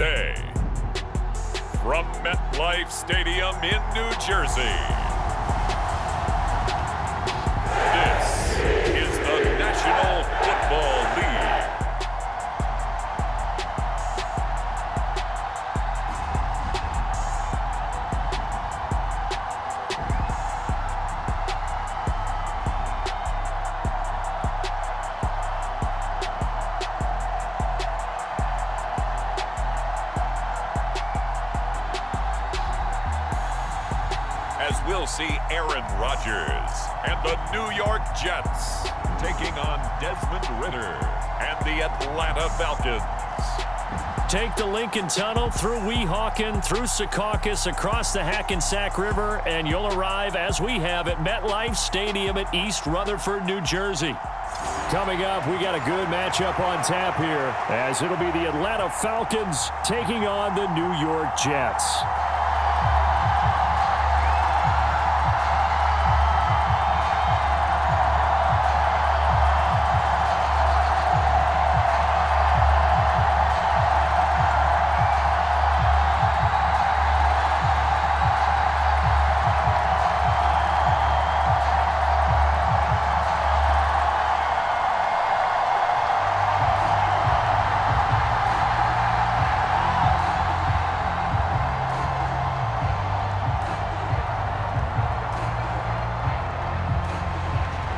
Day. From MetLife Stadium in New Jersey, this is the National Football League. As we'll see Aaron Rodgers and the New York Jets taking on Desmond Ridder and the Atlanta Falcons. Take the Lincoln Tunnel through Weehawken, through Secaucus, across the Hackensack River, and you'll arrive, as we have, at MetLife Stadium at East Rutherford, New Jersey. Coming up, we got a good matchup on tap here, as it'll be the Atlanta Falcons taking on the New York Jets.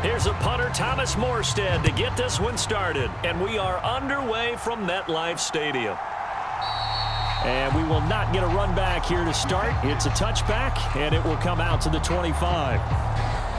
Here's a punter, Thomas Morstead, to get this one started. And we are underway from MetLife Stadium. And we will not get a run back here to start. It's a touchback, and it will come out to the 25.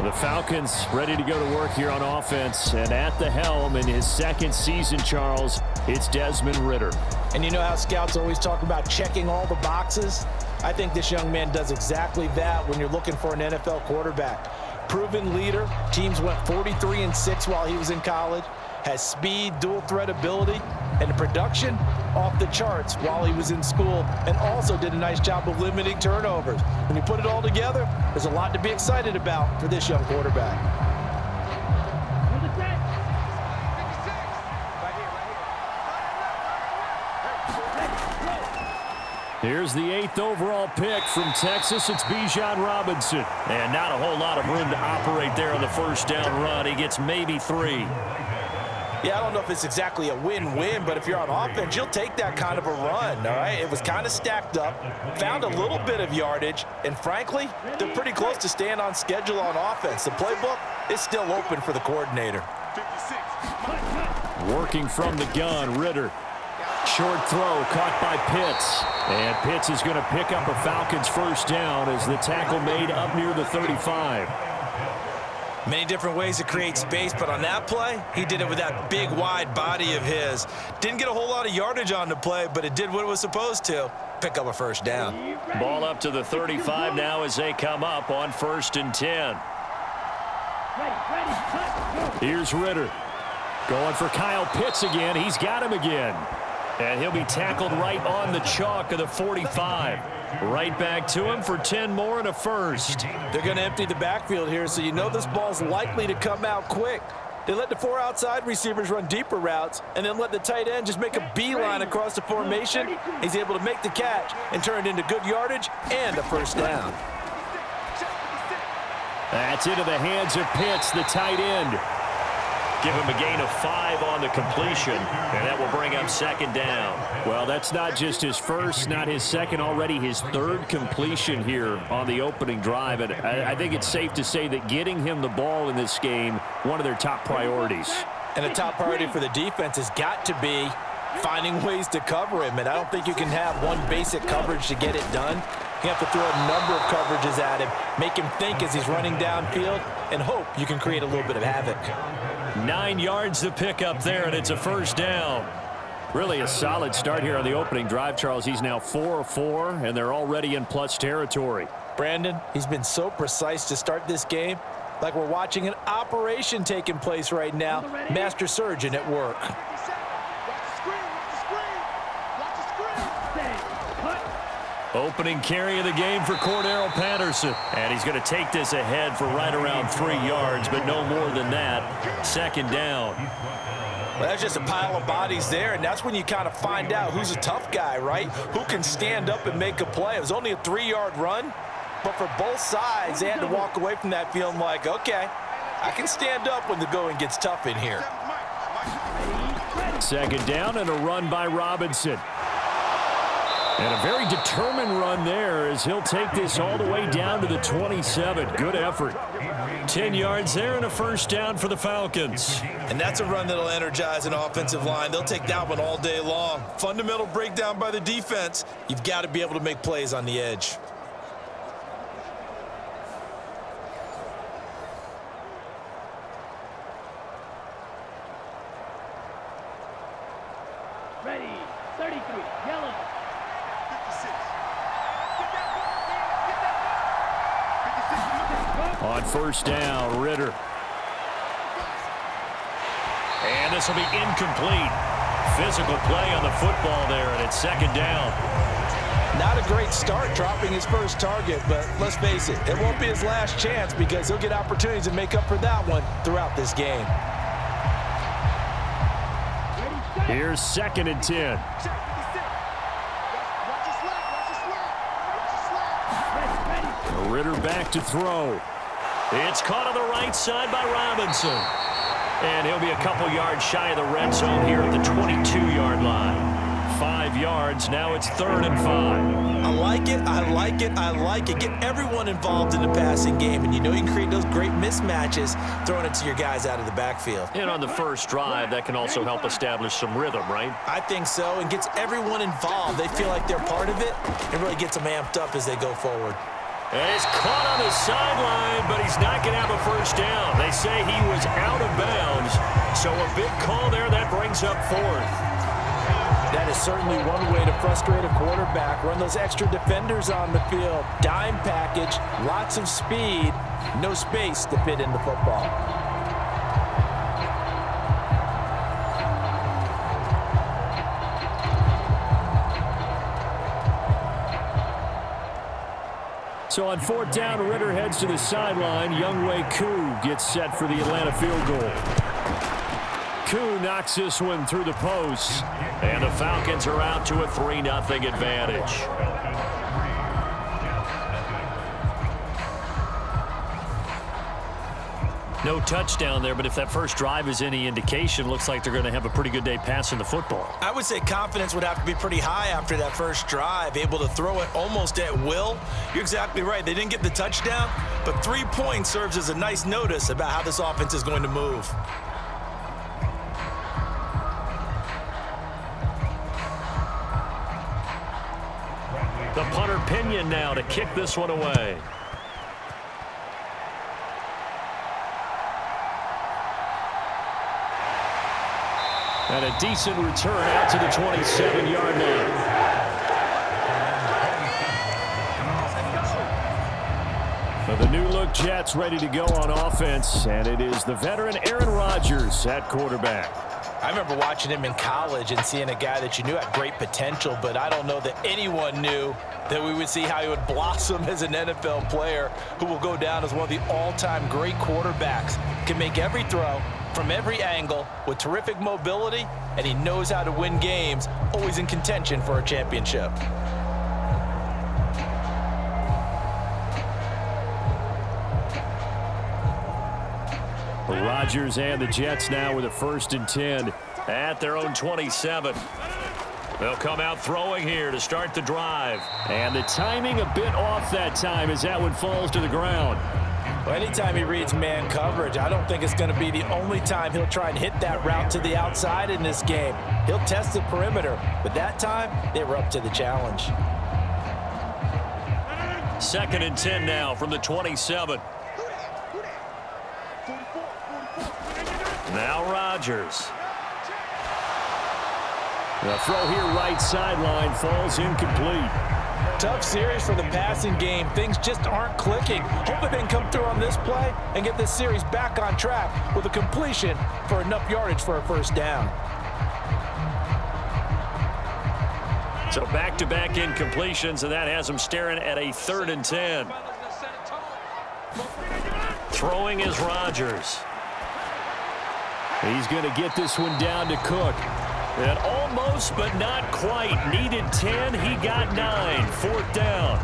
The Falcons ready to go to work here on offense. And at the helm in his second season, Charles, it's Desmond Ridder. And you know how scouts always talk about checking all the boxes? I think this young man does exactly that when you're looking for an NFL quarterback. Proven leader. Teams went 43-6 while he was in college. Has speed, dual threat ability, and the production off the charts while he was in school, and also did a nice job of limiting turnovers. When you put it all together, there's a lot to be excited about for this young quarterback. Here's the 8th overall pick from Texas. It's Bijan Robinson. And not a whole lot of room to operate there on the first down run. He gets maybe 3. Yeah, I don't know if it's exactly a win-win, but if you're on offense, you'll take that kind of a run, all right? It was kind of stacked up, found a little bit of yardage, and frankly, they're pretty close to staying on schedule on offense. The playbook is still open for the coordinator. Working from the gun, Ridder. Short throw caught by Pitts. And Pitts is going to pick up a Falcons first down as the tackle made up near the 35. Many different ways to create space, but on that play, he did it with that big, wide body of his. Didn't get a whole lot of yardage on the play, but it did what it was supposed to. Pick up a first down. Ball up to the 35 now as they come up on 1st and 10. Here's Ridder. Going for Kyle Pitts again. He's got him again. And he'll be tackled right on the chalk of the 45. Right back to him for 10 more and a first. They're going to empty the backfield here, so you know this ball's likely to come out quick. They let the 4 outside receivers run deeper routes and then let the tight end just make a beeline across the formation. He's able to make the catch and turn it into good yardage and a first down. That's into the hands of Pitts, the tight end. Give him a gain of 5 on the completion, and that will bring up 2nd down. Well, that's not just his first, not his second, already his 3rd completion here on the opening drive. And I think it's safe to say that getting him the ball in this game, one of their top priorities. And the top priority for the defense has got to be finding ways to cover him. And I don't think you can have one basic coverage to get it done. You have to throw a number of coverages at him, make him think as he's running downfield, and hope you can create a little bit of havoc. 9 yards to pick up there, and it's a first down. Really a solid start here on the opening drive, Charles. He's now 4-4, and they're already in plus territory. Brandon, he's been so precise to start this game, like we're watching an operation taking place right now. Master surgeon at work. Opening carry of the game for Cordero Patterson. And he's going to take this ahead for right around 3 yards, but no more than that. 2nd down. Well, that's just a pile of bodies there, and that's when you kind of find out who's a tough guy, right? Who can stand up and make a play. It was only a 3-yard run, but for both sides, they had to walk away from that feeling like, okay, I can stand up when the going gets tough in here. Second down and a run by Robinson. And a very determined run there as he'll take this all the way down to the 27. Good effort. 10 yards there and a first down for the Falcons. And that's a run that'll energize an offensive line. They'll take that one all day long. Fundamental breakdown by the defense. You've got to be able to make plays on the edge. Ready, 33, yellow. 56. On first down, Ritter. And this will be incomplete. Physical play on the football there, and it's second down. Not a great start dropping his first target, but let's face it, it won't be his last chance because he'll get opportunities to make up for that one throughout this game. Here's second and 10. Ritter back to throw. It's caught on the right side by Robinson. And he'll be a couple yards shy of the red zone here at the 22-yard line. 5 yards, now it's 3rd and 5. I like it, I like it, I like it. Get everyone involved in the passing game, and you know you can create those great mismatches throwing it to your guys out of the backfield. And on the first drive, that can also help establish some rhythm, right? I think so, and gets everyone involved. They feel like they're part of it, and really gets them amped up as they go forward. And he's caught on the sideline, but he's not going to have a first down. They say he was out of bounds, so a big call there. That brings up 4th. That is certainly one way to frustrate a quarterback. Run those extra defenders on the field. Dime package, lots of speed, no space to fit in the football. So on 4th down, Ritter heads to the sideline. Younghoe Koo gets set for the Atlanta field goal. Koo knocks this one through the post. And the Falcons are out to a 3-0 advantage. No touchdown there, but if that first drive is any indication, looks like they're going to have a pretty good day passing the football. I would say confidence would have to be pretty high after that first drive, able to throw it almost at will. You're exactly right. They didn't get the touchdown, but 3 points serves as a nice notice about how this offense is going to move. The punter Pinion now to kick this one away. And a decent return out to the 27-yard line. So the new-look Jets ready to go on offense, and it is the veteran Aaron Rodgers at quarterback. I remember watching him in college and seeing a guy that you knew had great potential, but I don't know that anyone knew that we would see how he would blossom as an NFL player who will go down as one of the all-time great quarterbacks. Can make every throw from every angle with terrific mobility, and he knows how to win games, always in contention for a championship. Rodgers and the Jets now with a 1st and 10 at their own 27. They'll come out throwing here to start the drive. And the timing a bit off that time as that one falls to the ground. Well, anytime he reads man coverage, I don't think it's going to be the only time he'll try and hit that route to the outside in this game. He'll test the perimeter, but that time they were up to the challenge. 2nd and 10 now from the 27. Now Rodgers. The throw here right sideline falls incomplete. Tough series for the passing game. Things just aren't clicking. Hoping they can come through on this play and get this series back on track with a completion for enough yardage for a first down. So back-to-back incompletions, and that has them staring at a 3rd and 10. Throwing is Rodgers. He's going to get this one down to Cook. And almost, but not quite. Needed 10. He got 9. Fourth down.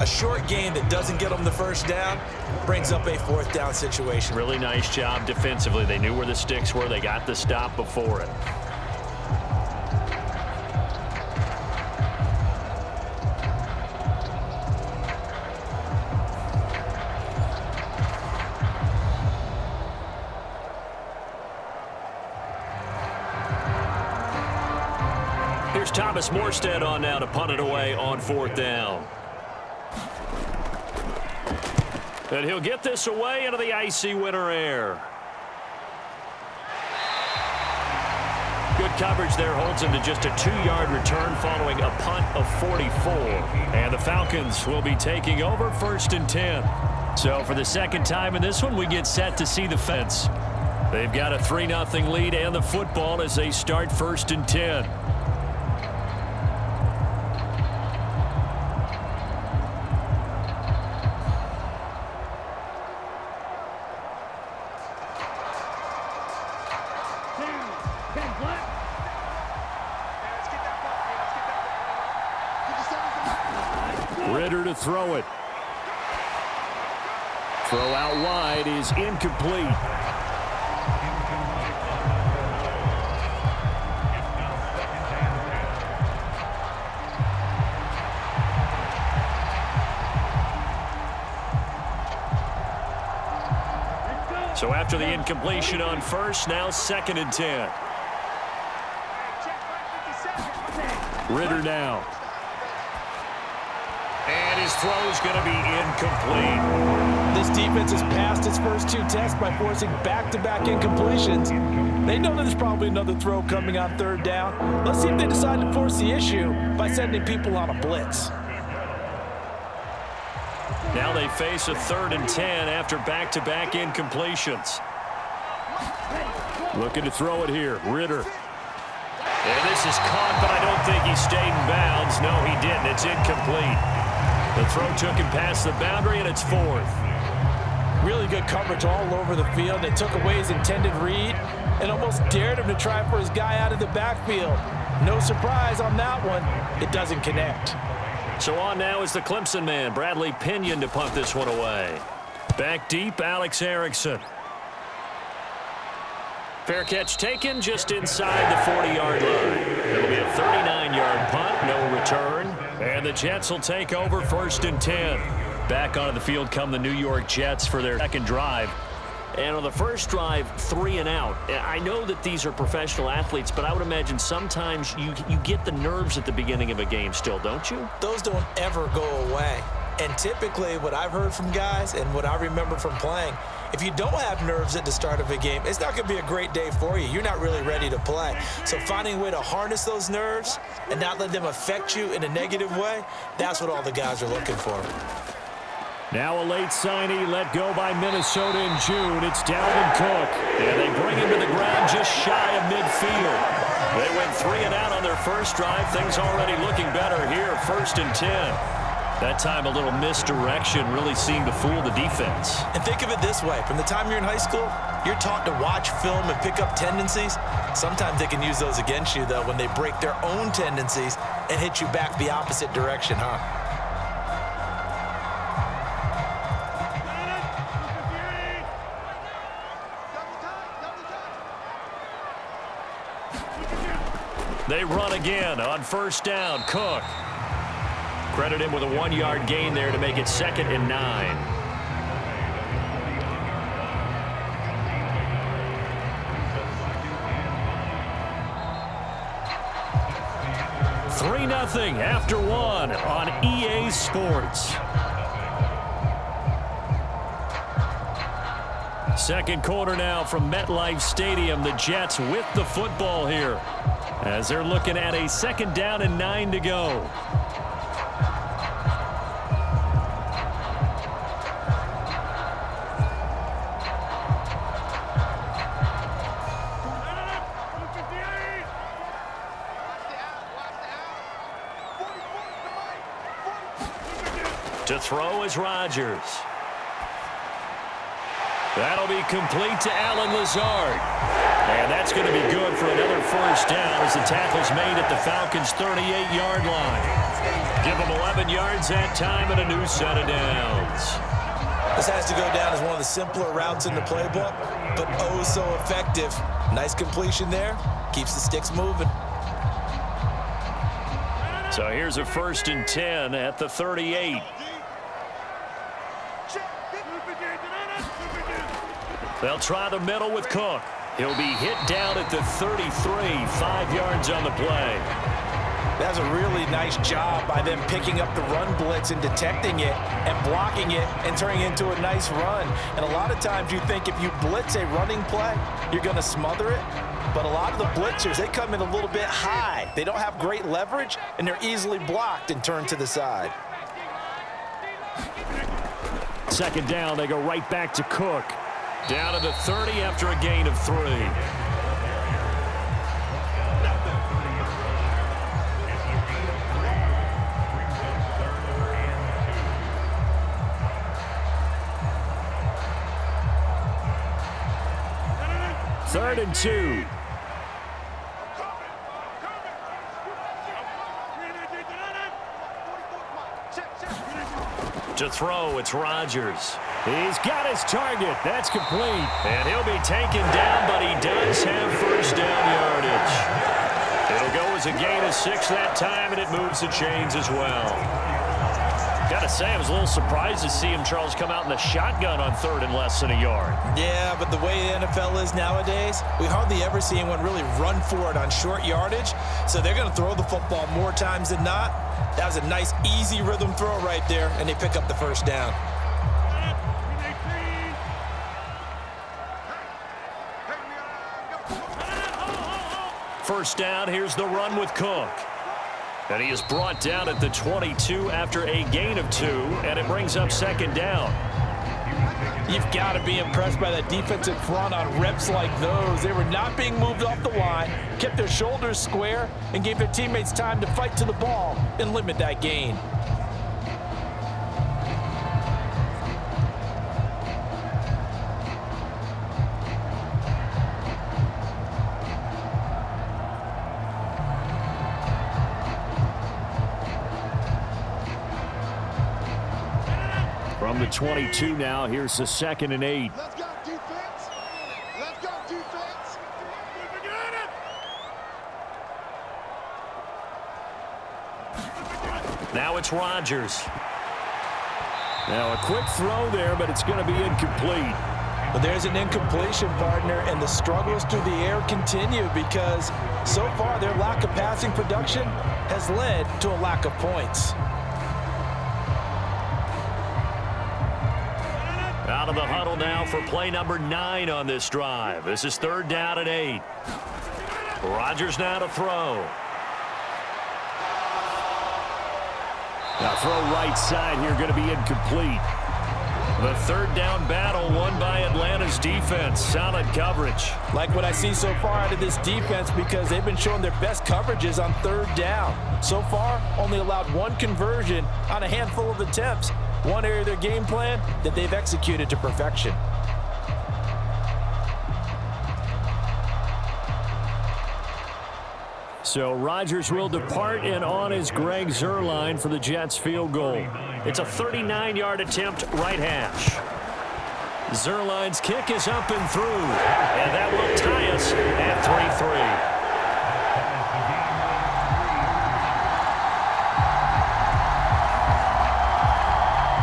A short game that doesn't get them the first down brings up a fourth down situation. Really nice job defensively. They knew where the sticks were. They got the stop before it. Here's Thomas Morstead on now to punt it away on fourth down. And he'll get this away into the icy winter air. Good coverage there holds him to just a 2-yard return following a punt of 44. And the Falcons will be taking over first and 10. So for the second time in this one, we get set to see the fence. They've got a 3-0 lead and the football as they start first and 10. To throw it. Throw out wide is incomplete. So after the incompletion on first, now second and 10. Ritter now. And his throw is going to be incomplete. This defense has passed its first 2 tests by forcing back-to-back incompletions. They know there's probably another throw coming on third down. Let's see if they decide to force the issue by sending people on a blitz. Now they face a 3rd and 10 after back-to-back incompletions. Looking to throw it here. Ritter. And this is caught, but I don't think he stayed in bounds. No, he didn't. It's incomplete. The throw took him past the boundary, and it's 4th. Really good coverage all over the field. They took away his intended read and almost dared him to try for his guy out of the backfield. No surprise on that one. It doesn't connect. So on now is the Clemson man, Bradley Pinion, to punt this one away. Back deep, Alex Erickson. Fair catch taken just inside the 40-yard line. It'll be a 39-yard punt, no return. And the Jets will take over first and 10. Back onto the field come the New York Jets for their second drive. And on the first drive, 3 and out. I know that these are professional athletes, but I would imagine sometimes you get the nerves at the beginning of a game still, don't you? Those don't ever go away. And typically what I've heard from guys and what I remember from playing, if you don't have nerves at the start of a game, it's not going to be a great day for you. You're not really ready to play. So finding a way to harness those nerves and not let them affect you in a negative way, that's what all the guys are looking for. Now a late signee let go by Minnesota in June. It's Dalvin Cook. And they bring him to the ground just shy of midfield. They went 3 and out on their first drive. Things already looking better here, first and 10. That time a little misdirection really seemed to fool the defense. And think of it this way. From the time you're in high school, you're taught to watch film and pick up tendencies. Sometimes they can use those against you, though, when they break their own tendencies and hit you back the opposite direction, huh? They run again on first down. Cook. Credit him with a 1-yard gain there to make it 2nd and 9. Three 3-0 after 1 on EA Sports. Second quarter now from MetLife Stadium. The Jets with the football here as they're looking at a 2nd down and 9 to go. To throw is Rodgers. That'll be complete to Allen Lazard. And that's going to be good for another first down as the tackle's made at the Falcons' 38-yard line. Give them 11 yards that time and a new set of downs. This has to go down as one of the simpler routes in the playbook, but oh so effective. Nice completion there. Keeps the sticks moving. So here's a 1st and 10 at the 38. They'll try the middle with Cook. He'll be hit down at the 33, 5 yards on the play. That's a really nice job by them picking up the run blitz and detecting it and blocking it and turning it into a nice run. And a lot of times you think if you blitz a running play, you're going to smother it. But a lot of the blitzers, they come in a little bit high. They don't have great leverage, and they're easily blocked and turned to the side. 2nd down, they go right back to Cook. Down to the 30 after a gain of 3. Third and 2. To throw, it's Rodgers. He's got his target. That's complete. And he'll be taken down, but he does have first down yardage. It'll go as a gain of 6 that time, and it moves the chains as well. Got to say, I was a little surprised to see him, Charles, come out in the shotgun on 3rd and less than a yard. Yeah, but the way the NFL is nowadays, we hardly ever see anyone really run for it on short yardage. So they're going to throw the football more times than not. That was a nice, easy rhythm throw right there, and they pick up the first down. First down, here's the run with Cook. And he is brought down at the 22 after a gain of 2, and it brings up 2nd down. You've got to be impressed by that defensive front on reps like those. They were not being moved off the line, kept their shoulders square, and gave their teammates time to fight to the ball and limit that gain. From the 22 now, here's the 2nd and 8. Let's go, defense. Let's go, defense. Now it's Rodgers. Now a quick throw there, but it's going to be incomplete. But there's an incompletion, partner, and the struggles through the air continue because so far their lack of passing production has led to a lack of points. Out of the huddle now for play number 9 on this drive. This is 3rd down and 8. Rodgers now to throw. Now throw right side here, going to be incomplete. The 3rd down battle won by Atlanta's defense. Solid coverage. Like what I see so far out of this defense because they've been showing their best coverages on 3rd down. So far, only allowed 1 conversion on a handful of attempts. One area of their game plan that they've executed to perfection. So Rodgers will depart, and on is Greg Zuerlein for the Jets field goal. It's a 39-yard attempt, right hash. Zuerlein's kick is up and through, and that will tie us at 3-3.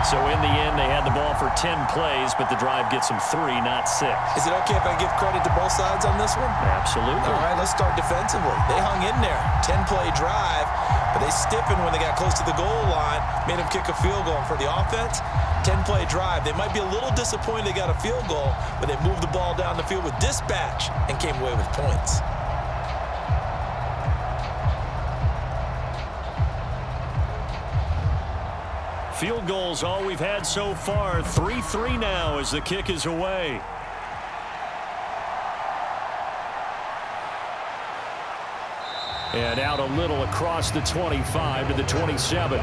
So in the end, they had the ball for 10 plays, but the drive gets them 3, not 6. Is it okay if I give credit to both sides on this one? Absolutely. All right, let's start defensively. They hung in there. 10-play drive, but they stiffened when they got close to the goal line, made them kick a field goal. And for the offense, 10-play drive. They might be a little disappointed they got a field goal, but they moved the ball down the field with dispatch and came away with points. Field goals all we've had so far. 3-3 now as the kick is away. And out a little across the 25 to the 27.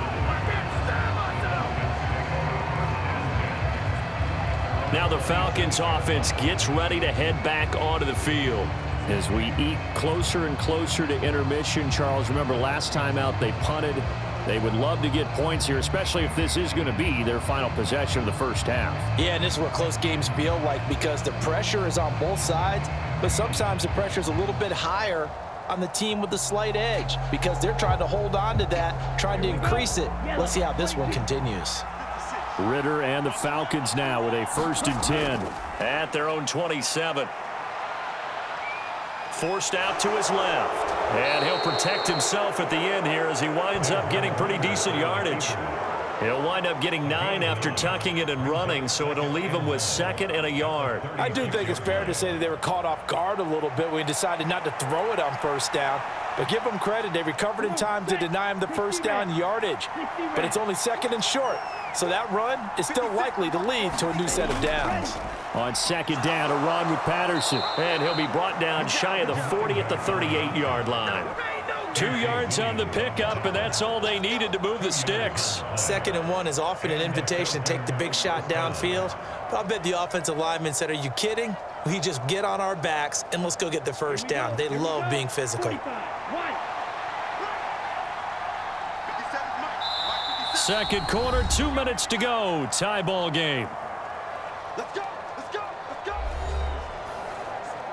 Now the Falcons offense gets ready to head back onto the field. As we eat closer and closer to intermission, Charles, remember last time out they punted. They would love to get points here, especially if this is going to be their final possession of the first half. Yeah, and this is what close games feel like because the pressure is on both sides, but sometimes the pressure is a little bit higher on the team with the slight edge because they're trying to hold on to that, trying to increase it. Let's see how this one continues. Ritter and the Falcons now with a 1st and 10 at their own 27. Forced out to his left. And he'll protect himself at the end here as he winds up getting pretty decent yardage. He'll wind up getting 9 after tucking it and running, so it'll leave him with 2nd and a yard. I do think it's fair to say that they were caught off guard a little bit when he decided not to throw it on 1st down. But give them credit. They recovered in time to deny him the 1st down yardage. But it's only 2nd and short. So that run is still likely to lead to a new set of downs. On 2nd down, a run with Patterson. And he'll be brought down shy of the 40 at the 38-yard line. 2 yards on the pickup, and that's all they needed to move the sticks. 2nd and 1 is often an invitation to take the big shot downfield. But I bet the offensive lineman said, are you kidding? We just get on our backs and let's go get the 1st down. They love being physical. 2nd quarter, 2 minutes to go. Tie ball game. Let's go. Let's go. Let's go.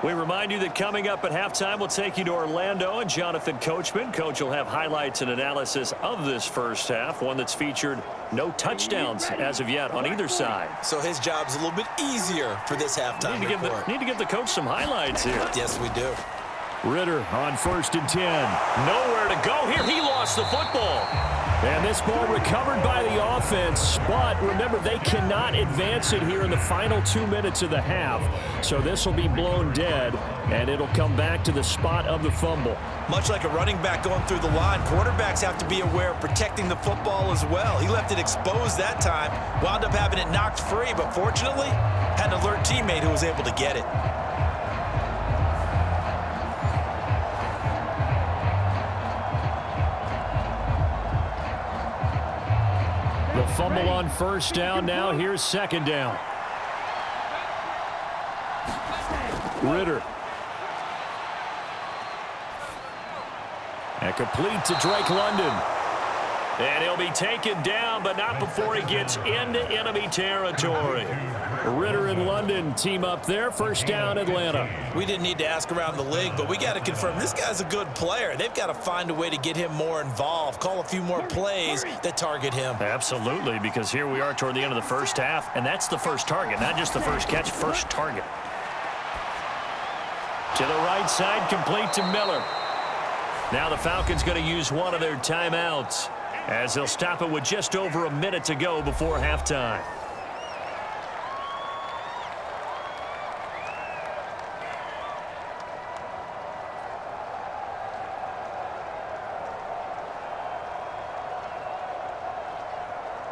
We remind you that coming up at halftime, we'll take you to Orlando and Jonathan Coachman. Coach will have highlights and analysis of this first half, one that's featured no touchdowns as of yet on either side. So his job's a little bit easier for this halftime report. Need to give the coach some highlights here. Yes, we do. Ritter on 1st and 10. Nowhere to go here. He lost the football. And this ball recovered by the offense, but remember, they cannot advance it here in the final 2 minutes of the half. So this will be blown dead, and it'll come back to the spot of the fumble. Much like a running back going through the line, quarterbacks have to be aware of protecting the football as well. He left it exposed that time, wound up having it knocked free, but fortunately, had an alert teammate who was able to get it. The fumble on 1st down. Now here's 2nd down. Ritter. And complete to Drake London. And he'll be taken down, but not before he gets into enemy territory. Ritter and London team up there. 1st down, Atlanta. We didn't need to ask around the league, but we got to confirm this guy's a good player. They've got to find a way to get him more involved, call a few more plays that target him. Absolutely, because here we are toward the end of the first half, and that's the first target, not just the first catch, first target. To the right side, complete to Miller. Now the Falcons going to use one of their timeouts, as they'll stop it with just over a minute to go before halftime.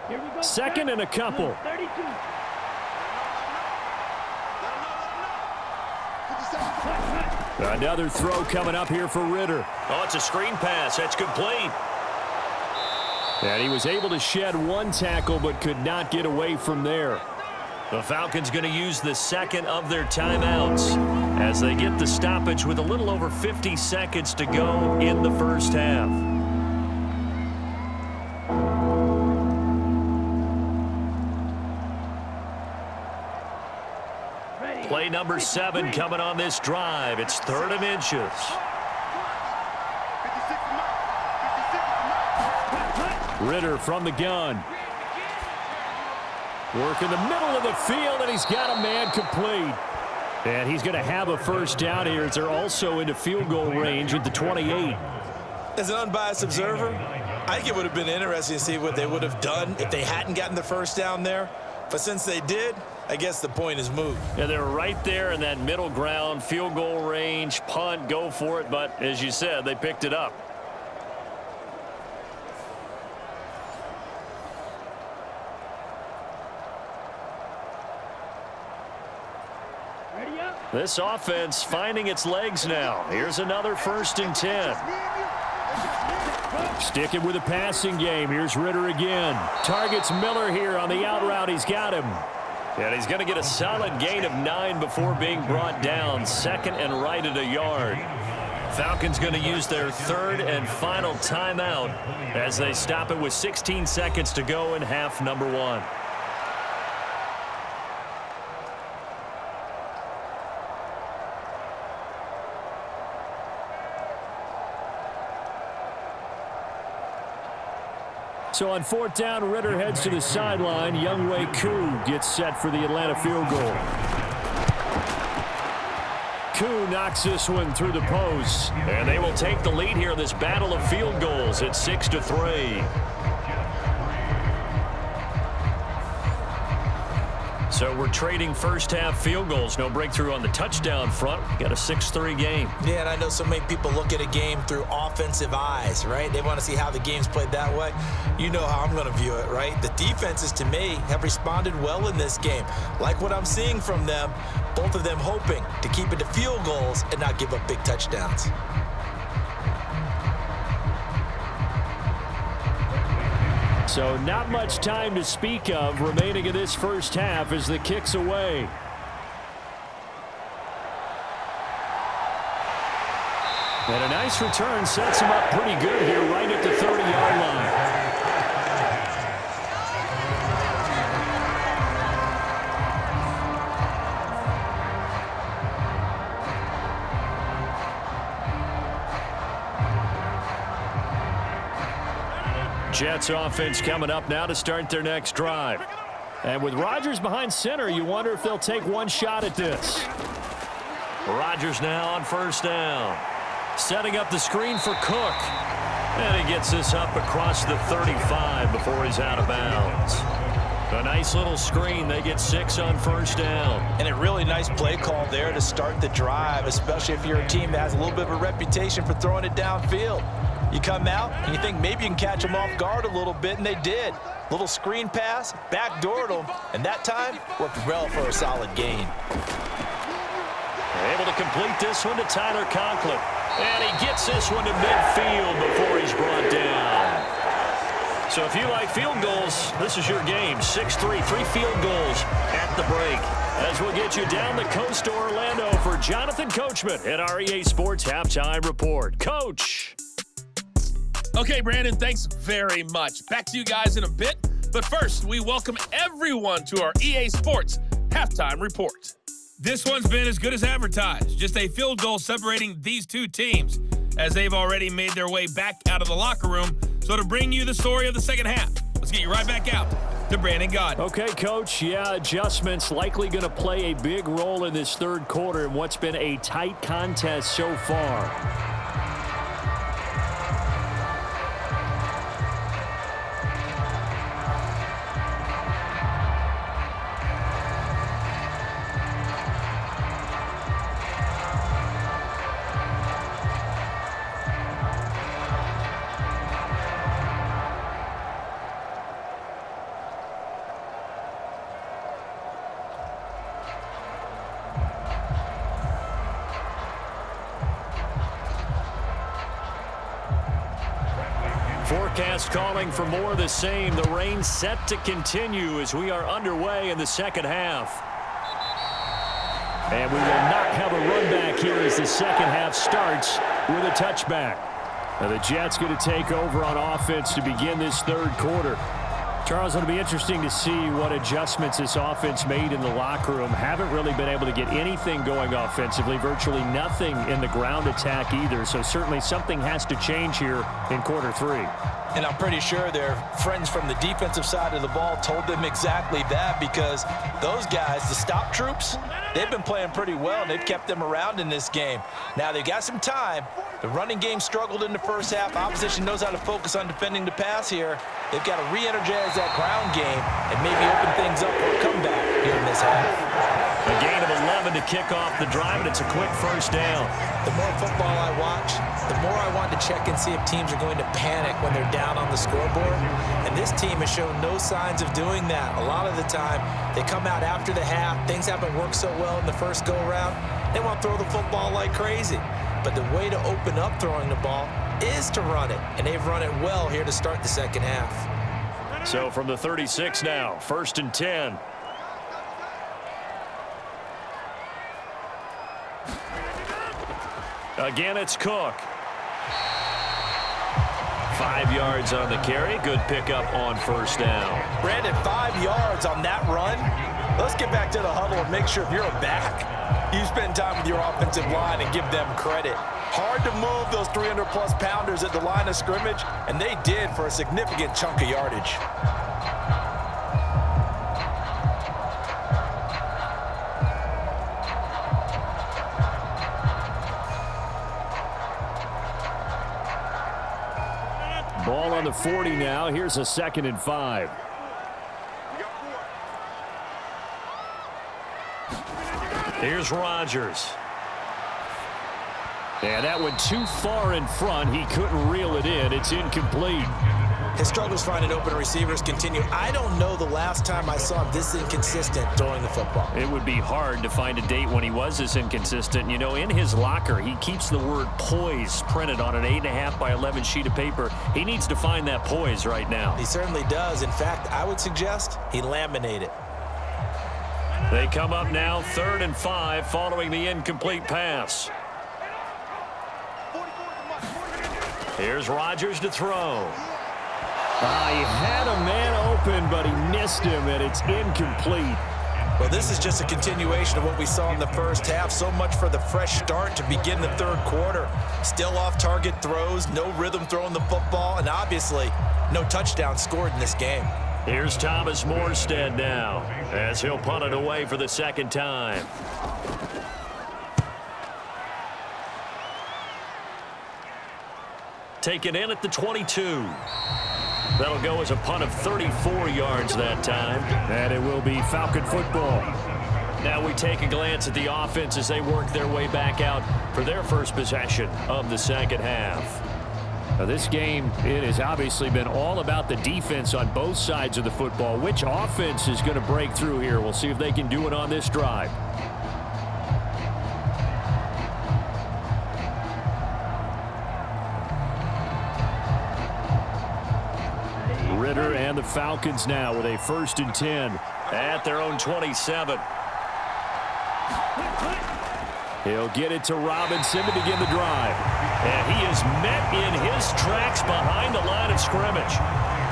Here we go. 2nd and a couple. 32. Another throw coming up here for Ritter. Oh, it's a screen pass. That's complete. And he was able to shed one tackle but could not get away from there. The Falcons going to use the 2nd of their timeouts as they get the stoppage with a little over 50 seconds to go in the first half. Play number 7 coming on this drive. It's 3rd and inches. Ritter from the gun. Work in the middle of the field, and he's got a man complete. And he's going to have a 1st down here as they're also into field goal range at the 28. As an unbiased observer, I think it would have been interesting to see what they would have done if they hadn't gotten the 1st down there. But since they did, I guess the point is moved. Yeah, they're right there in that middle ground, field goal range, punt, go for it. But as you said, they picked it up. Ready up. This offense finding its legs now. Here's another 1st and 10. Sticking with the passing game. Here's Ritter again. Targets Miller here on the out route. He's got him. And he's going to get a solid gain of 9 before being brought down. 2nd and right at a yard. Falcons going to use their 3rd and final timeout as they stop it with 16 seconds to go in half number 1. So on 4th down, Ritter heads to the sideline. Younghoe Koo gets set for the Atlanta field goal. Koo knocks this one through the post. And they will take the lead here in this battle of field goals at 6-3. So we're trading first-half field goals. No breakthrough on the touchdown front. Got a 6-3 game. Yeah, and I know so many people look at a game through offensive eyes, right? They want to see how the game's played that way. You know how I'm going to view it, right? The defenses, to me, have responded well in this game. Like what I'm seeing from them, both of them hoping to keep it to field goals and not give up big touchdowns. So not much time to speak of remaining in this first half as the kick's away. And a nice return sets him up pretty good here right at the 30-yard line. Jets offense coming up now to start their next drive. And with Rodgers behind center, you wonder if they'll take one shot at this. Rodgers now on 1st down. Setting up the screen for Cook. And he gets this up across the 35 before he's out of bounds. A nice little screen. They get 6 on 1st down. And a really nice play call there to start the drive, especially if you're a team that has a little bit of a reputation for throwing it downfield. You come out and you think maybe you can catch them off guard a little bit, and they did. Little screen pass, backdoored them, and that time worked well for a solid gain. Able to complete this one to Tyler Conklin. And he gets this one to midfield before he's brought down. So if you like field goals, this is your game. 6-3, 3 field goals at the break. As we'll get you down the coast to Orlando for Jonathan Coachman at our EA Sports Halftime Report. Coach. Okay, Brandon, thanks very much. Back to you guys in a bit. But first, we welcome everyone to our EA Sports Halftime Report. This one's been as good as advertised. Just a field goal separating these two teams, as they've already made their way back out of the locker room. So to bring you the story of the second half, let's get you right back out to Brandon Gaudin. Okay, Coach. Yeah, adjustments likely going to play a big role in this 3rd quarter in what's been a tight contest so far. Forecast calling for more of the same. The rain set to continue as we are underway in the second half. And we will not have a run back here as the second half starts with a touchback. Now the Jets going to take over on offense to begin this 3rd quarter. Charles, it'll be interesting to see what adjustments this offense made in the locker room. Haven't really been able to get anything going offensively, virtually nothing in the ground attack either. So certainly something has to change here in quarter 3. And I'm pretty sure their friends from the defensive side of the ball told them exactly that, because those guys, the stop troops, they've been playing pretty well, and they've kept them around in this game. Now they've got some time. The running game struggled in the first half. Opposition knows how to focus on defending the pass here. They've got to re-energize that ground game and maybe open things up for a comeback here in this half. A gain of 11 to kick off the drive, and it's a quick 1st down. The more football I watch, the more I want to check and see if teams are going to panic when they're down on the scoreboard. And this team has shown no signs of doing that. A lot of the time, they come out after the half. Things haven't worked so well in the first go-around. They want to throw the football like crazy. But the way to open up throwing the ball is to run it. And they've run it well here to start the second half. So from the 36 now, 1st and 10. Again, it's Cook. 5 yards on the carry. Good pickup on first down. Brandon, 5 yards on that run. Let's get back to the huddle and make sure if you're a back, you spend time with your offensive line and give them credit. Hard to move those 300-plus pounders at the line of scrimmage, and they did for a significant chunk of yardage. Ball on the 40 now. Here's a 2nd and 5. Here's Rodgers. And that went too far in front. He couldn't reel it in. It's incomplete. His struggles finding open receivers continue. I don't know the last time I saw him this inconsistent throwing the football. It would be hard to find a date when he was this inconsistent. You know, in his locker, he keeps the word poise printed on an 8.5 by 11 sheet of paper. He needs to find that poise right now. He certainly does. In fact, I would suggest he laminate it. They come up now 3rd and 5 following the incomplete pass. Here's Rodgers to throw. He had a man open, but he missed him, and it's incomplete. Well, this is just a continuation of what we saw in the first half. So much for the fresh start to begin the third quarter. Still off-target throws, no rhythm throwing the football, and obviously no touchdown scored in this game. Here's Thomas Morstead now, as he'll punt it away for the 2nd time. Taken in at the 22. That'll go as a punt of 34 yards that time. And it will be Falcon football. Now we take a glance at the offense as they work their way back out for their first possession of the second half. Now this game, it has obviously been all about the defense on both sides of the football. Which offense is going to break through here? We'll see if they can do it on this drive. Ritter and the Falcons now with a 1st and 10 at their own 27. He'll get it to Robinson to begin the drive. And he is met in his tracks behind the line of scrimmage.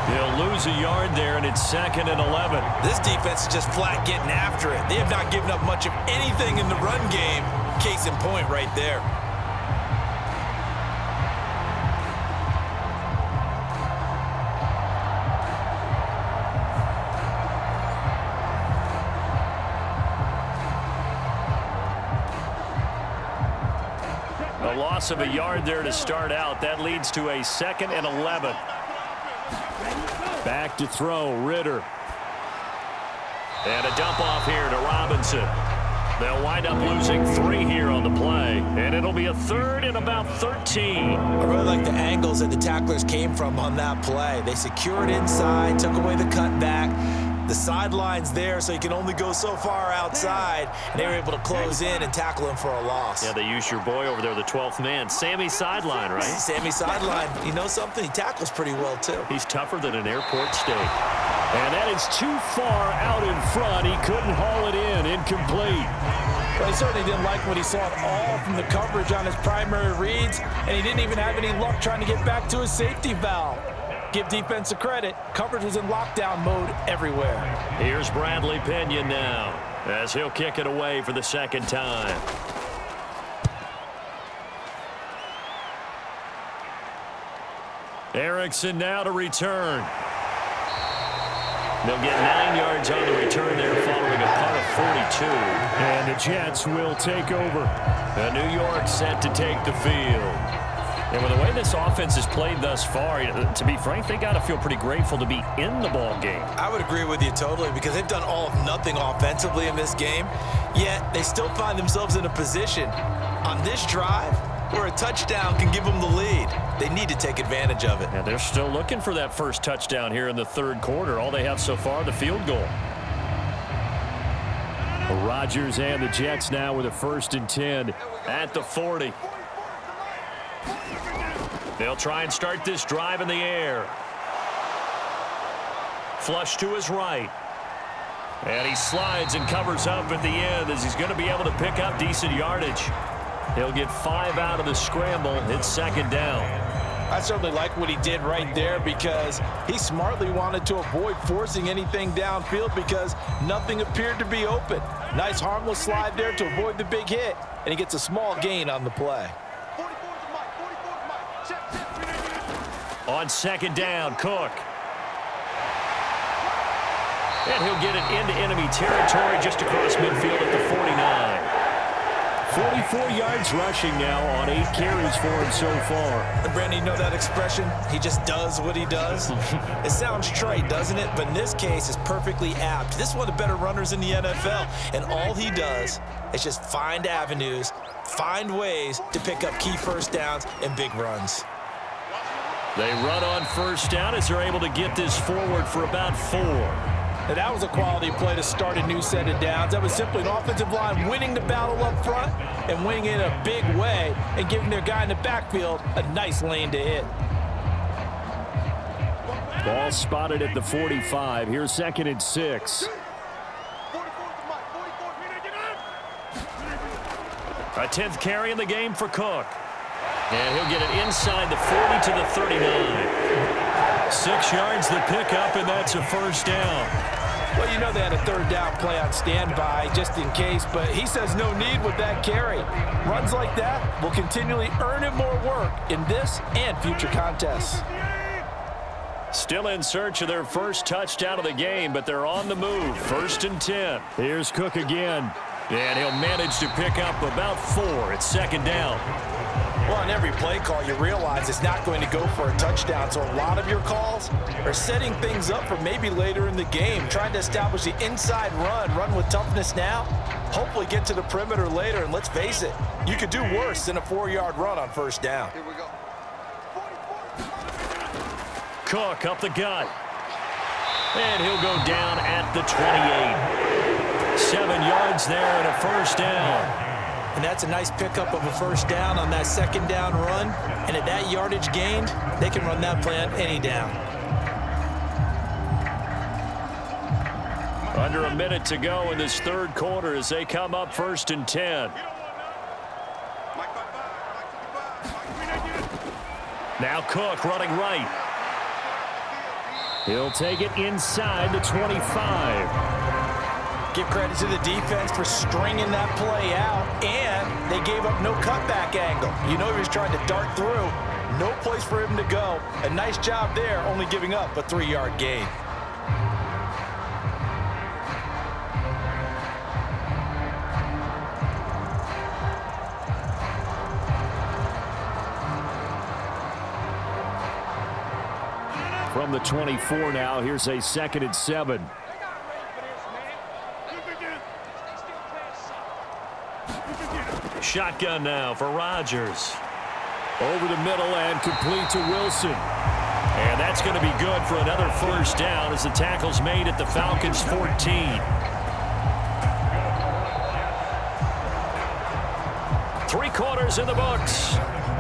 He'll lose a yard there, and it's 2nd and 11. This defense is just flat getting after it. They have not given up much of anything in the run game. Case in point right there. A loss of a yard there to start out. That leads to a 2nd and 11. Back to throw, Ritter. And a dump off here to Robinson. They'll wind up losing 3 here on the play, and it'll be a 3rd and about 13. I really like the angles that the tacklers came from on that play. They secured inside, took away the cutback. The sideline's there, so you can only go so far outside, and they were able to close in and tackle him for a loss. Yeah, they used your boy over there, the 12th man, Sammy Sideline, right? Sammy Sideline. You know something? He tackles pretty well, too. He's tougher than an airport steak. And that is too far out in front. He couldn't haul it in. Incomplete. Well, he certainly didn't like what he saw at all from the coverage on his primary reads, and he didn't even have any luck trying to get back to his safety valve. Give defense a credit. Coverage was in lockdown mode everywhere. Here's Bradley Pinion now as he'll kick it away for the 2nd time. Erickson now to return. They'll get 9 yards on the return there following a punt of 42. And the Jets will take over. New York set to take the field. And with the way this offense has played thus far, to be frank, they got to feel pretty grateful to be in the ball game. I would agree with you totally because they've done all of nothing offensively in this game, yet they still find themselves in a position on this drive where a touchdown can give them the lead. They need to take advantage of it. And they're still looking for that first touchdown here in the 3rd quarter. All they have so far, the field goal. Rodgers and the Jets now with a 1st and 10 at the 40. They'll try and start this drive in the air. Flush to his right. And he slides and covers up at the end as he's going to be able to pick up decent yardage. He'll get 5 out of the scramble. It's second down. I certainly like what he did right there because he smartly wanted to avoid forcing anything downfield because nothing appeared to be open. Nice harmless slide there to avoid the big hit, and he gets a small gain on the play. On second down, Cook. And he'll get it into enemy territory just across midfield at the 49. 44 yards rushing now on 8 carries for him so far. And Brandon, you know that expression? He just does what he does. It sounds trite, doesn't it? But in this case, it's perfectly apt. This is one of the better runners in the NFL. And all he does is just find avenues, find ways to pick up key first downs and big runs. They run on first down as they're able to get this forward for about 4. Now, that was a quality play to start a new set of downs. That was simply an offensive line winning the battle up front and winning in a big way and giving their guy in the backfield a nice lane to hit. Ball spotted at the 45. Here's 2nd and 6. A 10th carry in the game for Cook. And he'll get it inside the 40 to the 39. 6 yards the pickup, and that's a first down. Well, you know they had a third down play on standby just in case, but he says no need with that carry. Runs like that will continually earn him more work in this and future contests. Still in search of their first touchdown of the game, but they're on the move. 1st and 10. Here's Cook again. And he'll manage to pick up about 4. It's second down. Well, on every play call, you realize it's not going to go for a touchdown, so a lot of your calls are setting things up for maybe later in the game, trying to establish the inside run with toughness now, hopefully get to the perimeter later, and let's face it, you could do worse than a 4-yard run on first down. Here we go. Cook up the gut. And he'll go down at the 28. 7 yards there and a first down. And that's a nice pickup of a first down on that second down run. And at that yardage gained, they can run that play on any down. Under a minute to go in this third quarter as they come up 1st and 10. Now Cook running right. He'll take it inside the 25. Give credit to the defense for stringing that play out, and they gave up no cutback angle. You know he was trying to dart through. No place for him to go. A nice job there, only giving up a 3-yard gain. From the 24 now, here's a 2nd and 7. Shotgun now for Rodgers. Over the middle and complete to Wilson. And that's going to be good for another first down as the tackle's made at the Falcons' 14. Three quarters in the books.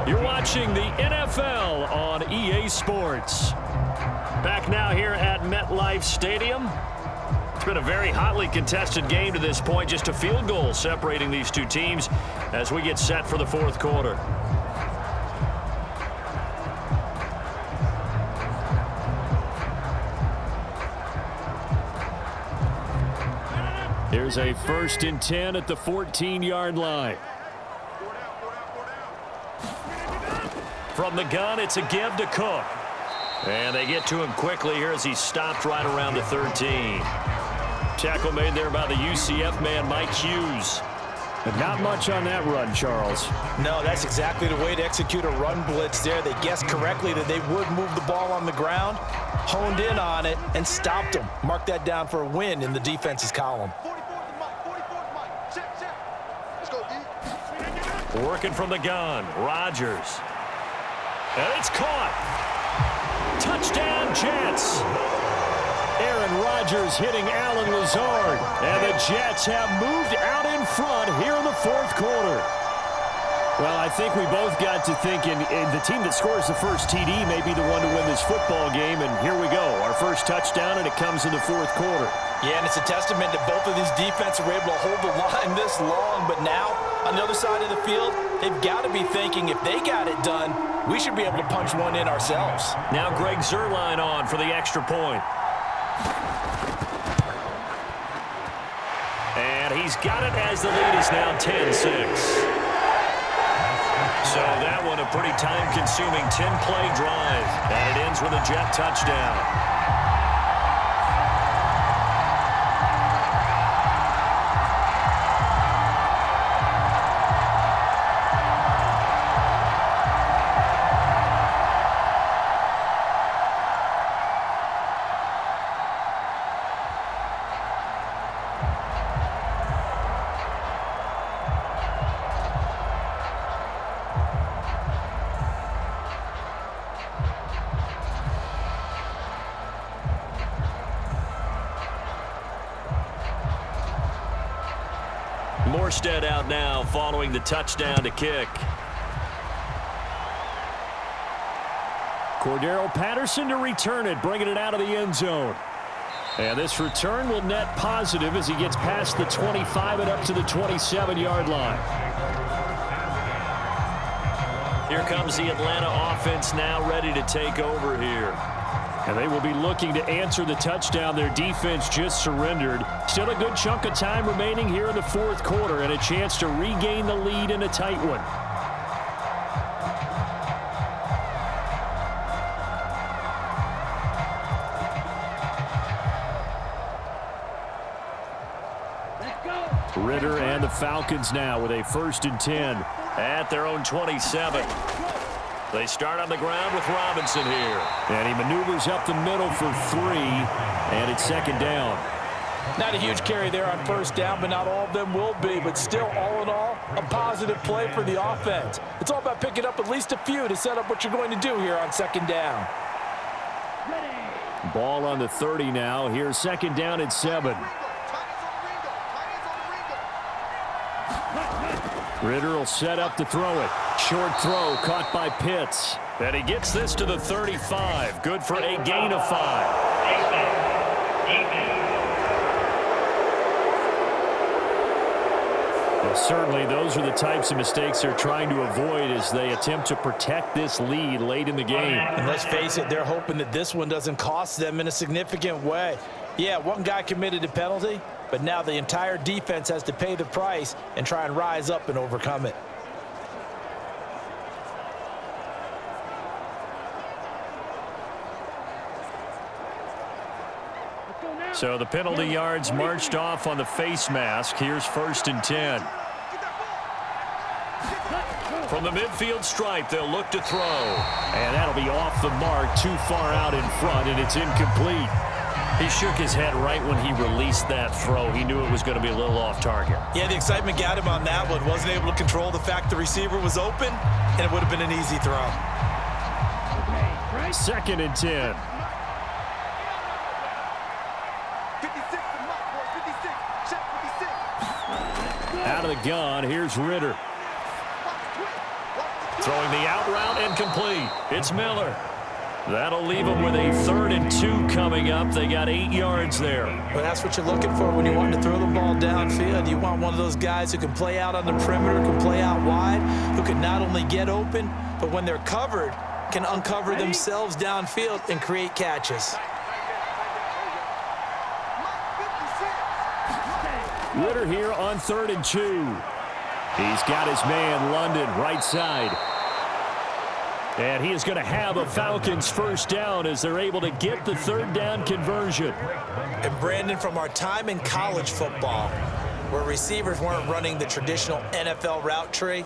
You're watching the NFL on EA Sports. Back now here at MetLife Stadium. It's been a very hotly contested game to this point. Just a field goal separating these two teams as we get set for the fourth quarter. Here's a 1st and 10 at the 14-yard line. From the gun, it's a give to Cook. And they get to him quickly here as he stopped right around the 13. Tackle made there by the UCF man, Mike Hughes. But not much on that run, Charles. No, that's exactly the way to execute a run blitz there. They guessed correctly that they would move the ball on the ground, honed in on it, and stopped them. Mark that down for a win in the defense's column. Working from the gun, Rodgers. And it's caught. Touchdown, Jets. Aaron Rodgers hitting Allen Lazard. And the Jets have moved out in front here in the fourth quarter. Well, I think we both got to thinking the team that scores the first TD may be the one to win this football game. And here we go, our first touchdown, and it comes in the fourth quarter. Yeah, and it's a testament that both of these defenses were able to hold the line this long. But now, on the other side of the field, They've got to be thinking if they got it done, we should be able to punch one in ourselves. Now Greg Zuerlein on for the extra point. And he's got it as the lead is now 10-6. So that one a pretty time-consuming 10-play drive. And it ends with a Jet touchdown. Morstead out now following the touchdown to kick. Cordero Patterson to return it, bringing it out of the end zone. And this return will net positive as he gets past the 25 and up to the 27-yard line. Here comes the Atlanta offense now ready to take over here. And they will be looking to answer the touchdown their defense just surrendered. Still a good chunk of time remaining here in the fourth quarter and a chance to regain the lead in a tight one. Let's go. Ritter and the Falcons now with a 1st and 10 at their own 27. They start on the ground with Robinson here. And he maneuvers up the middle for 3, and it's 2nd down. Not a huge carry there on 1st down, but not all of them will be. But still, all in all, a positive play for the offense. It's all about picking up at least a few to set up what you're going to do here on 2nd down. Ready. Ball on the 30 now. Here's 2nd down and 7. Ritter will set up to throw it. Short throw caught by Pitts. And he gets this to the 35. Good for a gain of 5. Well, certainly those are the types of mistakes they're trying to avoid as they attempt to protect this lead late in the game. And let's face it, they're hoping that this one doesn't cost them in a significant way. Yeah, one guy committed a penalty, but now the entire defense has to pay the price and try and rise up and overcome it. So the penalty yards marched off on the face mask. Here's 1st and 10. From the midfield stripe, they'll look to throw. And that'll be off the mark, too far out in front, and it's incomplete. He shook his head right when he released that throw. He knew it was going to be a little off target. Yeah, the excitement got him on that one. Wasn't able to control the fact the receiver was open, and it would have been an easy throw. 2nd and 10. Out of the gun, here's Ritter. Throwing the out route and complete. It's Miller. That'll leave them with a 3rd and 2 coming up. They got 8 yards there. Well, that's what you're looking for when you want to throw the ball downfield. You want one of those guys who can play out on the perimeter, can play out wide, who can not only get open, but when they're covered, can uncover themselves downfield and create catches. Ritter here on 3rd and 2. He's got his man, London, right side. And he is going to have a Falcons 1st down as they're able to get the 3rd down conversion. And Brandon, from our time in college football, where receivers weren't running the traditional NFL route tree,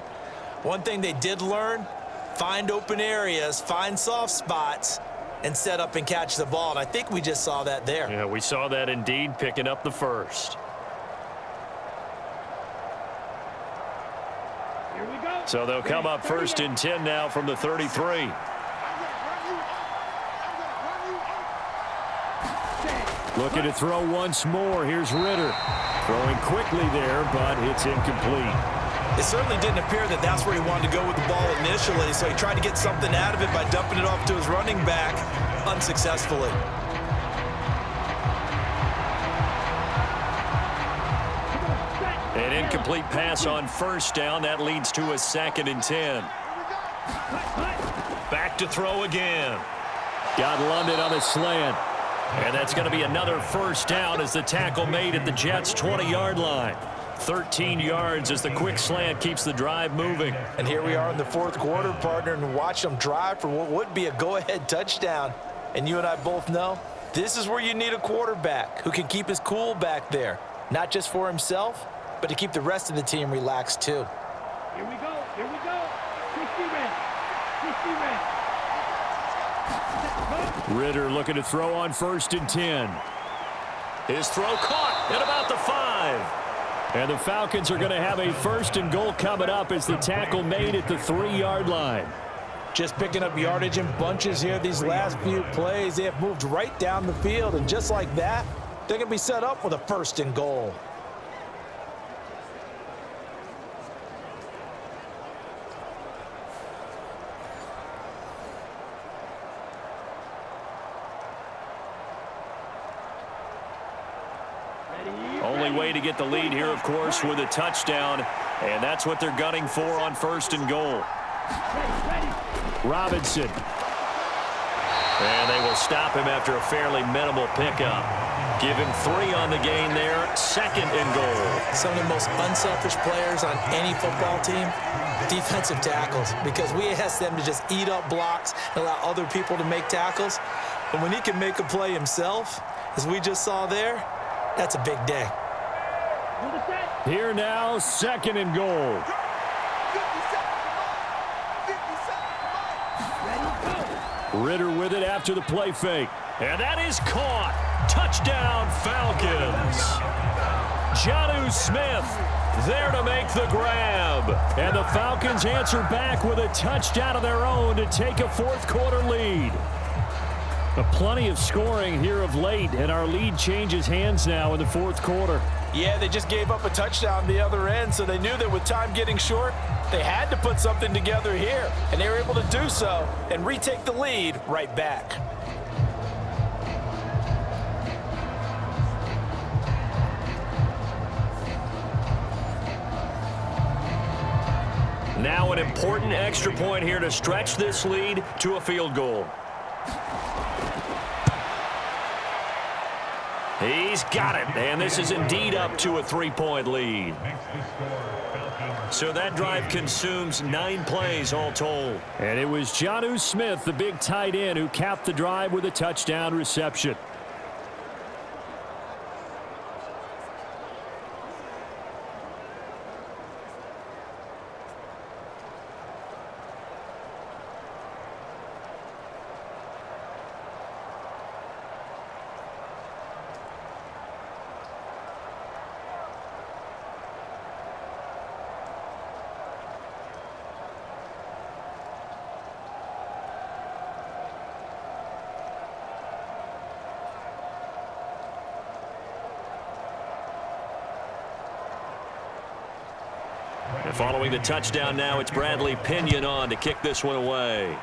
one thing they did learn, find open areas, find soft spots, and set up and catch the ball. And I think we just saw that there. Yeah, we saw that indeed, picking up the 1st. So they'll come up 1st and 10 now from the 33. Looking to throw once more. Here's Ritter. Throwing quickly there, but it's incomplete. It certainly didn't appear that that's where he wanted to go with the ball initially, so he tried to get something out of it by dumping it off to his running back unsuccessfully. An incomplete pass on first down. That leads to a 2nd and 10. Back to throw again. Got London on a slant. And that's going to be another first down as the tackle made at the Jets' 20-yard line. 13 yards as the quick slant keeps the drive moving. And here we are in the 4th quarter, partner, and watch them drive for what would be a go-ahead touchdown. And you and I both know this is where you need a quarterback who can keep his cool back there, not just for himself, but to keep the rest of the team relaxed too. Here we go. 60 red. 60 red. Ritter looking to throw on 1st and 10. His throw caught at about the 5. And the Falcons are going to have a 1st and goal coming up as the tackle made at the 3-yard line. Just picking up yardage in bunches here these last few plays. They have moved right down the field, and just like that, they're going to be set up with a 1st and goal. Only way to get the lead here, of course, with a touchdown, and that's what they're gunning for on 1st and goal. Robinson. And they will stop him after a fairly minimal pickup. Give him 3 on the gain there, 2nd and goal. Some of the most unselfish players on any football team, defensive tackles, because we ask them to just eat up blocks and allow other people to make tackles. And when he can make a play himself, as we just saw there, that's a big day. Here now, 2nd and goal. Ritter with it after the play fake. And that is caught. Touchdown, Falcons. Jonnu Smith there to make the grab. And the Falcons answer back with a touchdown of their own to take a 4th quarter lead. Plenty of scoring here of late, and our lead changes hands now in the 4th quarter. Yeah, they just gave up a touchdown the other end, so they knew that with time getting short, they had to put something together here, and they were able to do so and retake the lead right back. Now an important extra point here to stretch this lead to a field goal. He's got it, and this is indeed up to a 3-point lead. So that drive consumes 9 plays all told. And it was Jonnu Smith, the big tight end, who capped the drive with a touchdown reception. And following the touchdown now, it's Bradley Pinion on to kick this one away.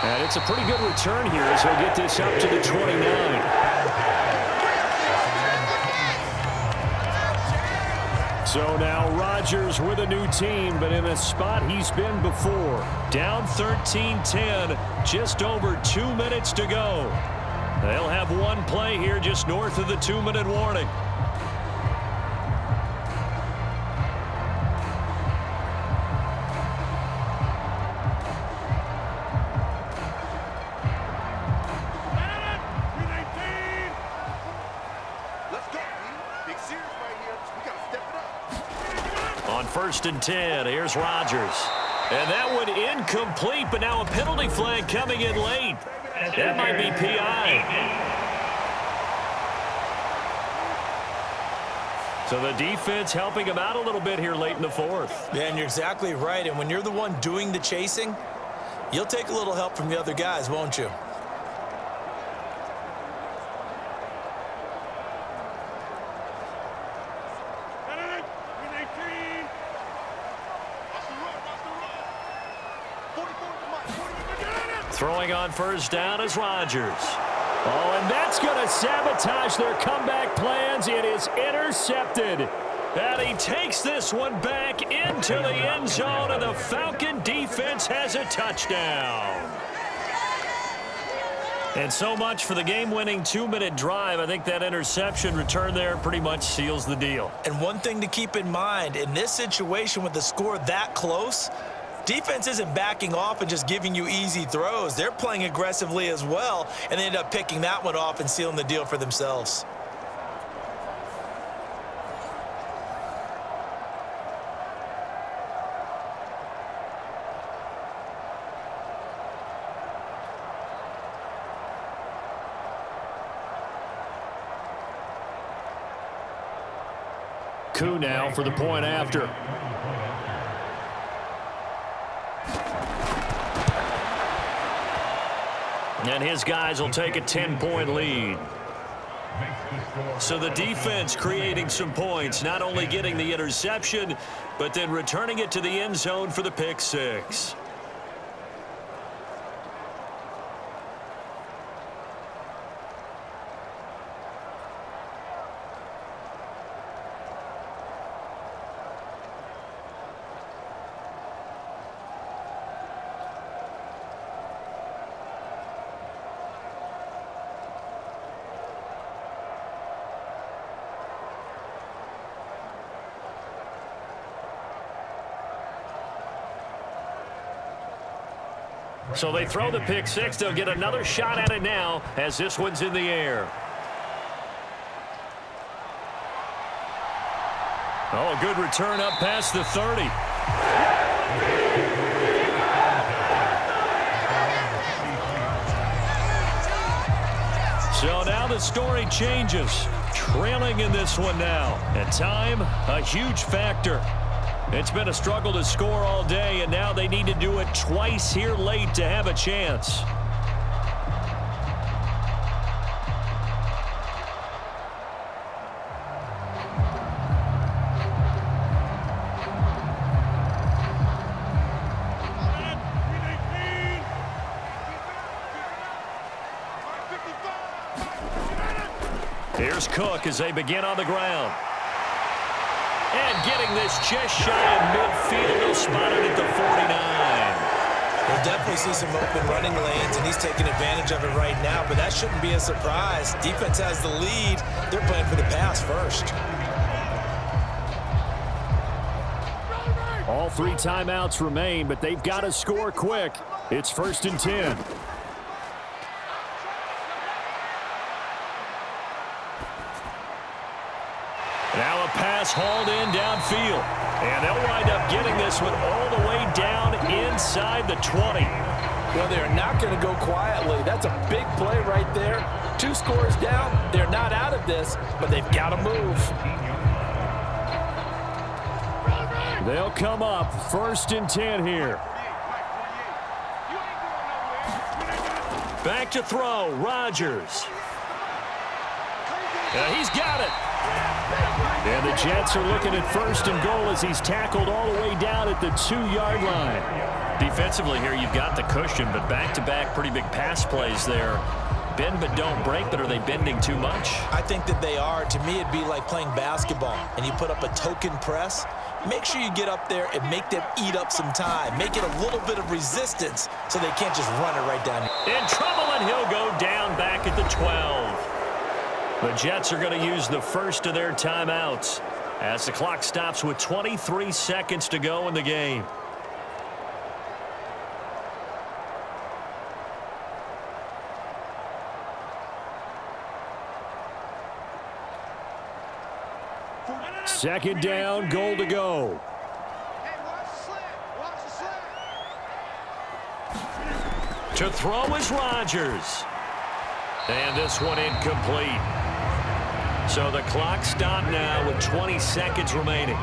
And it's a pretty good return here as he'll get this up to the 29. So now Rodgers with a new team, but in a spot he's been before. Down 13-10, just over 2 minutes to go. They'll have one play here just north of the 2-minute warning. On 1st and 10, here's Rodgers. And that one incomplete, but now a penalty flag coming in late. That might be PI. So the defense helping him out a little bit here late in the 4th. Yeah, and you're exactly right. And when you're the one doing the chasing, you'll take a little help from the other guys, won't you? Throwing on 1st down is Rodgers. Oh, and that's going to sabotage their comeback plans. It is intercepted. And he takes this one back into the end zone, and the Falcon defense has a touchdown. And so much for the game-winning 2-minute drive. I think that interception return there pretty much seals the deal. And one thing to keep in mind, in this situation with the score that close, defense isn't backing off and just giving you easy throws. They're playing aggressively as well, and they end up picking that one off and sealing the deal for themselves. Coup now for the point after. And his guys will take a 10-point lead. So the defense creating some points, not only getting the interception, but then returning it to the end zone for the pick six. So they throw the pick six. They'll get another shot at it now as this one's in the air. Oh, a good return up past the 30. So now the story changes. Trailing in this one now. At time, a huge factor. It's been a struggle to score all day, and now they need to do it twice here late to have a chance. Here's Cook as they begin on the ground. And getting this just shy of midfield, they'll spot it at the 49. We'll definitely see some open running lanes, and he's taking advantage of it right now, but that shouldn't be a surprise. Defense has the lead. They're playing for the pass first. All 3 timeouts remain, but they've got to score quick. It's 1st and 10. Now a pass hauled in downfield. And they'll wind up getting this one all the way down inside the 20. Well, they're not going to go quietly. That's a big play right there. 2 scores down. They're not out of this, but they've got to move. They'll come up 1st and 10 here. Back to throw, Rodgers. He's got it. And the Jets are looking at 1st and goal as he's tackled all the way down at the 2-yard line. Defensively here, you've got the cushion, but back-to-back pretty big pass plays there. Bend but don't break, but are they bending too much? I think that they are. To me, it'd be like playing basketball, and you put up a token press. Make sure you get up there and make them eat up some time. Make it a little bit of resistance so they can't just run it right down. In trouble, and he'll go down back at the 12. The Jets are going to use the first of their timeouts as the clock stops with 23 seconds to go in the game. Second down, goal to go. To throw is Rodgers. And this one incomplete. So the clock stopped now with 20 seconds remaining.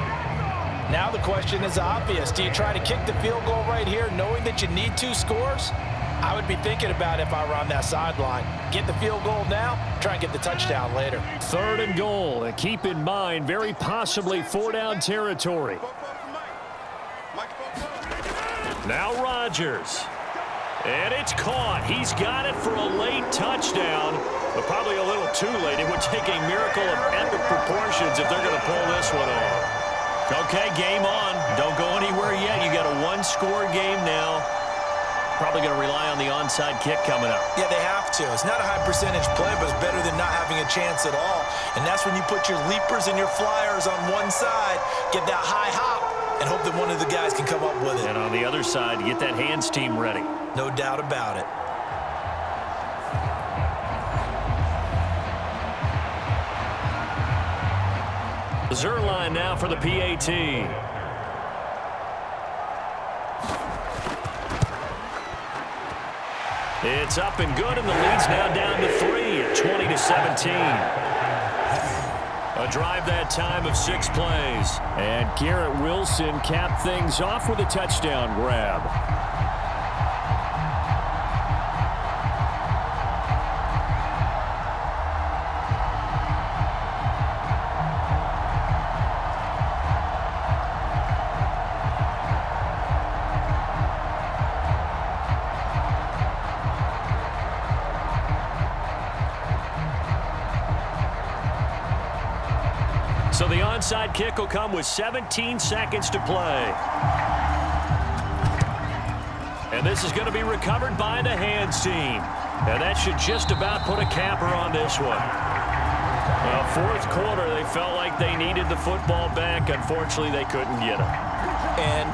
Now the question is obvious. Do you try to kick the field goal right here knowing that you need 2 scores? I would be thinking about it if I were on that sideline. Get the field goal now, try and get the touchdown later. 3rd and goal. And keep in mind, very possibly 4-down territory. Now Rodgers. And it's caught. He's got it for a late touchdown, but probably a little too late. It would take a miracle of epic proportions if they're going to pull this one off. Okay, game on. Don't go anywhere yet. You got a one-score game now. Probably going to rely on the onside kick coming up. Yeah, they have to. It's not a high percentage play, but it's better than not having a chance at all. And that's when you put your leapers and your flyers on one side, get that high hop, and hope that one of the guys can come up with it. And on the other side, get that hands team ready. No doubt about it. Zerline now for the PAT. It's up and good, and the lead's now down to 3 at 20-17. A drive that time of 6 plays. And Garrett Wilson capped things off with a touchdown grab. So the onside kick will come with 17 seconds to play. And this is going to be recovered by the hands team. And that should just about put a capper on this one. Fourth quarter, they felt like they needed the football back. Unfortunately, they couldn't get it. And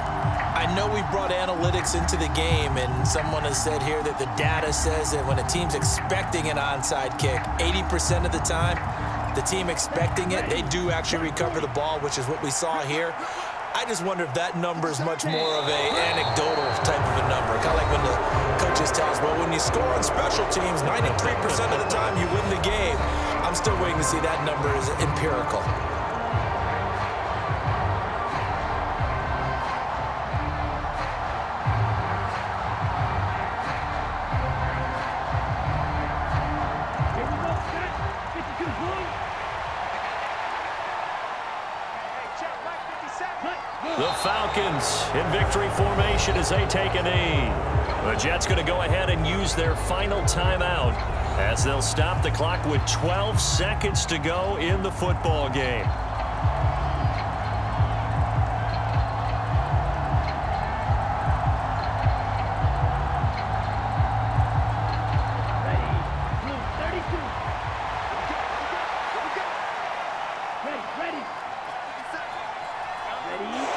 I know we brought analytics into the game, and someone has said here that the data says that when a team's expecting an onside kick, 80% of the time, the team expecting it, they do actually recover the ball, which is what we saw here. I just wonder if that number is much more of a anecdotal type of a number. Kind of like when the coaches tell us, well, when you score on special teams, 93% of the time you win the game. I'm still waiting to see that number is empirical. The Falcons in victory formation as they take a knee. The Jets going to go ahead and use their final timeout as they'll stop the clock with 12 seconds to go in the football game.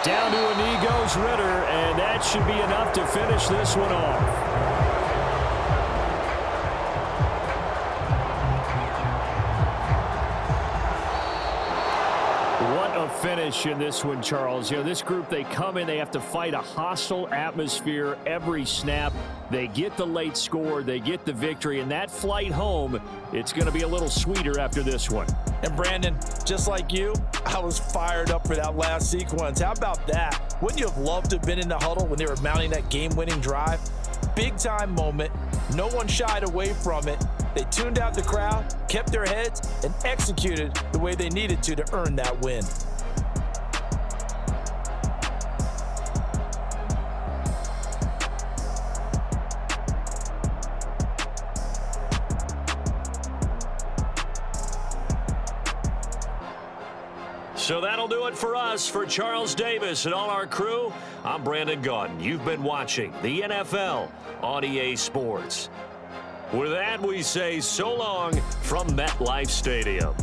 Down to a knee goes Ritter, and that should be enough to finish this one off. What a finish in this one, Charles. You know, this group, they come in, they have to fight a hostile atmosphere every snap. They get the late score, they get the victory, and that flight home, it's going to be a little sweeter after this one. And Brandon, just like you, I was fired up for that last sequence. How about that? Wouldn't you have loved to have been in the huddle when they were mounting that game-winning drive? Big-time moment. No one shied away from it. They tuned out the crowd, kept their heads, and executed the way they needed to earn that win. So that'll do it for us. For Charles Davis and all our crew, I'm Brandon Gaudin. You've been watching the NFL on EA Sports. With that, we say so long from MetLife Stadium.